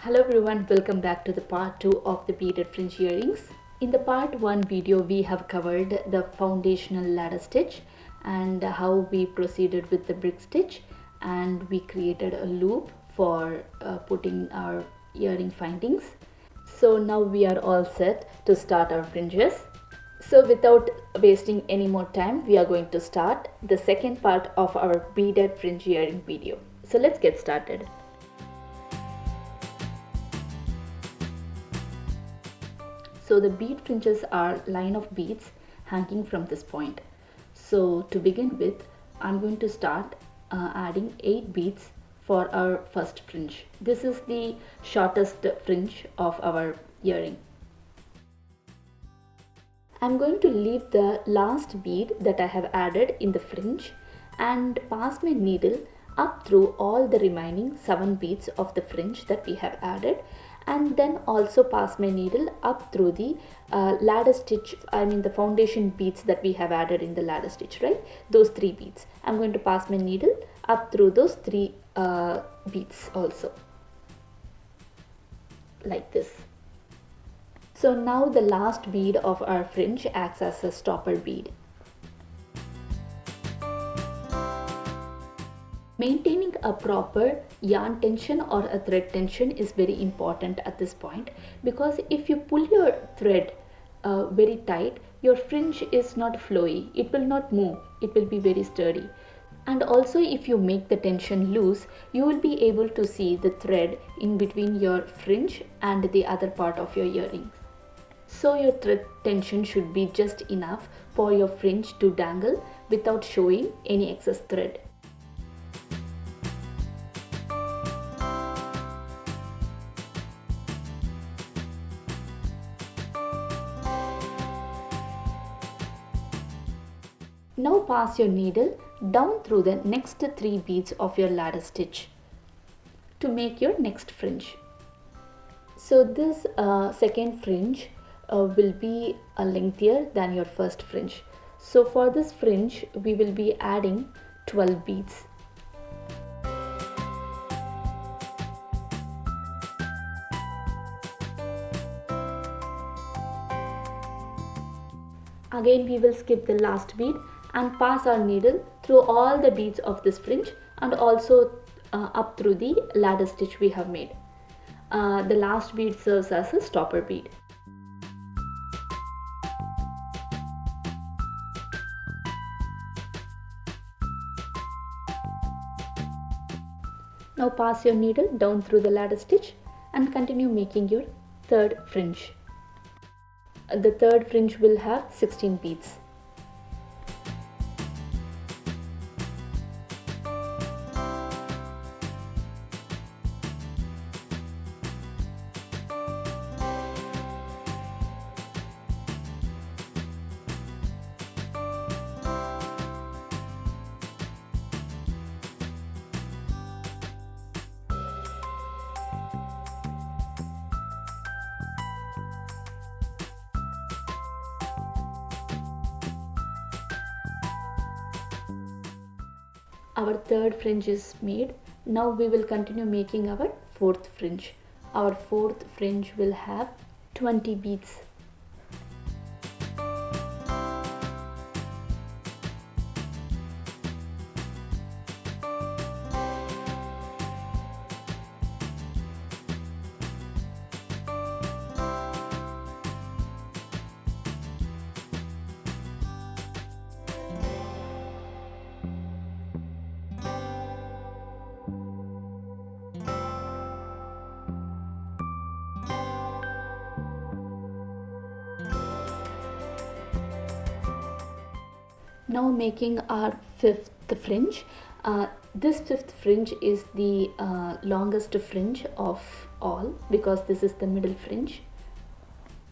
Hello everyone, welcome back to the part 2 of the beaded fringe earrings. In the part 1 video we have covered the foundational ladder stitch and how we proceeded with the brick stitch, and we created a loop for putting our earring findings. So now we are all set to start our fringes. So without wasting any more time, we are going to start the second part of our beaded fringe earring video. So let's get started. So the bead fringes are line of beads hanging from this point. So to begin with, I'm going to start adding 8 beads for our first fringe. This is the shortest fringe of our earring. I'm going to leave the last bead that I have added in the fringe and pass my needle up through all the remaining 7 beads of the fringe that we have added, and then also pass my needle up through the ladder stitch, the foundation beads that we have added in the ladder stitch, right? Those 3 beads. I'm going to pass my needle up through those 3 beads also, like this. So now the last bead of our fringe acts as a stopper bead. Maintaining a proper yarn tension or a thread tension is very important at this point, because if you pull your thread very tight, your fringe is not flowy, it will not move, it will be very sturdy. And also if you make the tension loose, you will be able to see the thread in between your fringe and the other part of your earring. So your thread tension should be just enough for your fringe to dangle without showing any excess thread. Now pass your needle down through the next 3 beads of your ladder stitch to make your next fringe. So this second fringe will be lengthier than your first fringe. So for this fringe we will be adding 12 beads. Again we will skip the last bead and pass our needle through all the beads of this fringe and also up through the ladder stitch we have made. The last bead serves as a stopper bead. Now pass your needle down through the ladder stitch and continue making your third fringe. The third fringe will have 16 beads. Our third fringe is made. Now we will continue making our fourth fringe. Our fourth fringe will have 20 beads. Now making our fifth fringe. This fifth fringe is the longest fringe of all, because this is the middle fringe.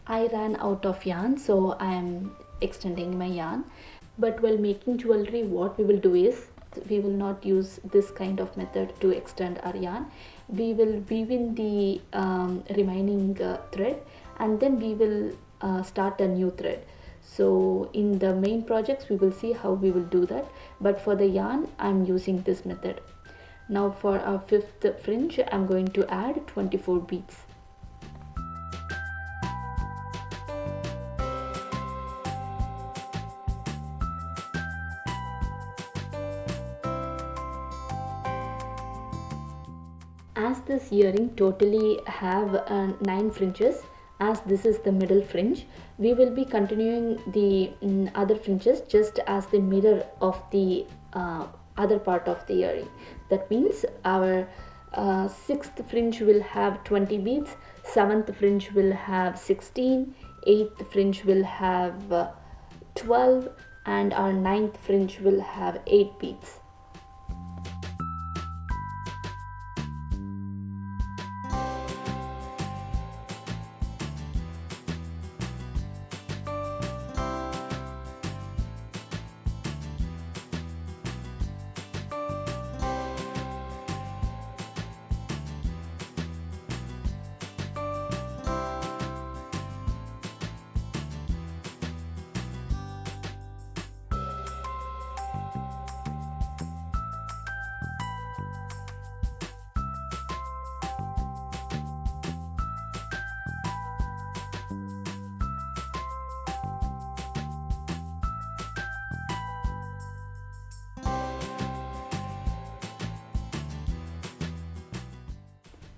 I ran out of yarn, so I am extending my yarn. But while making jewelry, what we will do is, we will not use this kind of method to extend our yarn. We will weave in the remaining thread, and then we will start a new thread. So in the main projects we will see how we will do that, but for the yarn I'm using this method. Now for our fifth fringe, I'm going to add 24 beads. As this earring totally have 9 fringes, as this is the middle fringe, we will be continuing the other fringes just as the mirror of the other part of the earring. That means our sixth fringe will have 20 beads, seventh fringe will have 16, eighth fringe will have 12, and our ninth fringe will have 8 beads.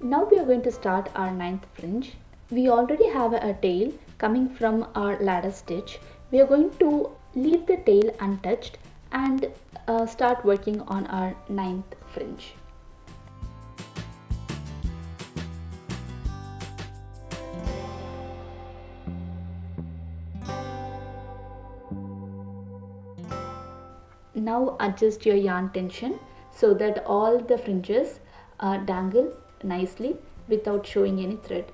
Now we are going to start our ninth fringe. We already have a tail coming from our ladder stitch. We are going to leave the tail untouched and start working on our ninth fringe. Now adjust your yarn tension so that all the fringes dangle nicely without showing any thread.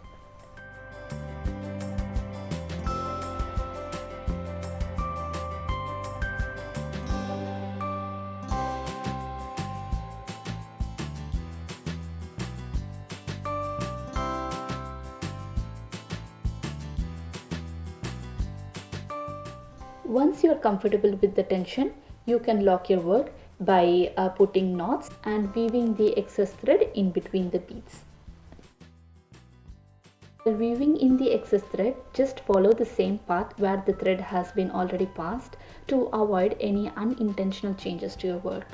Once you are comfortable with the tension, you can lock your work by putting knots and weaving the excess thread in between the beads. While weaving in the excess thread, just follow the same path where the thread has been already passed to avoid any unintentional changes to your work.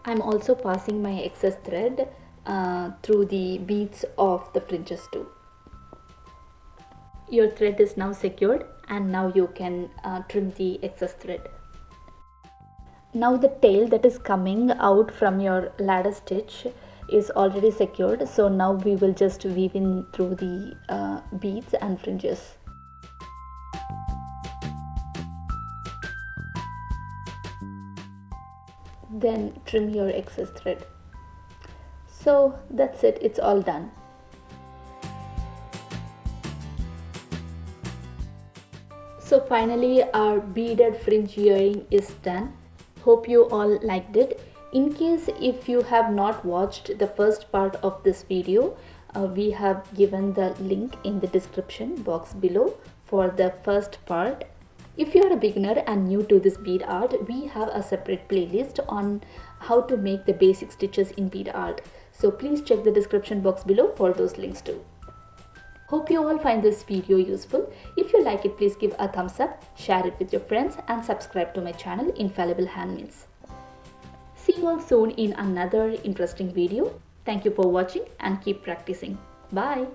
I'm also passing my excess thread through the beads of the fringes too. Your thread is now secured and now you can trim the excess thread. Now the tail that is coming out from your ladder stitch is already secured, so now we will just weave in through the beads and fringes. Then trim your excess thread. So that's it, it's all done. So finally our beaded fringe earring is done. Hope you all liked it. In case if you have not watched the first part of this video, we have given the link in the description box below for the first part. If you are a beginner and new to this bead art, we have a separate playlist on how to make the basic stitches in bead art. So please check the description box below for those links too. Hope you all find this video useful. If you like it, please give a thumbs up, share it with your friends and subscribe to my channel Infallible Handmaids. See you all soon in another interesting video. Thank you for watching and keep practicing. Bye.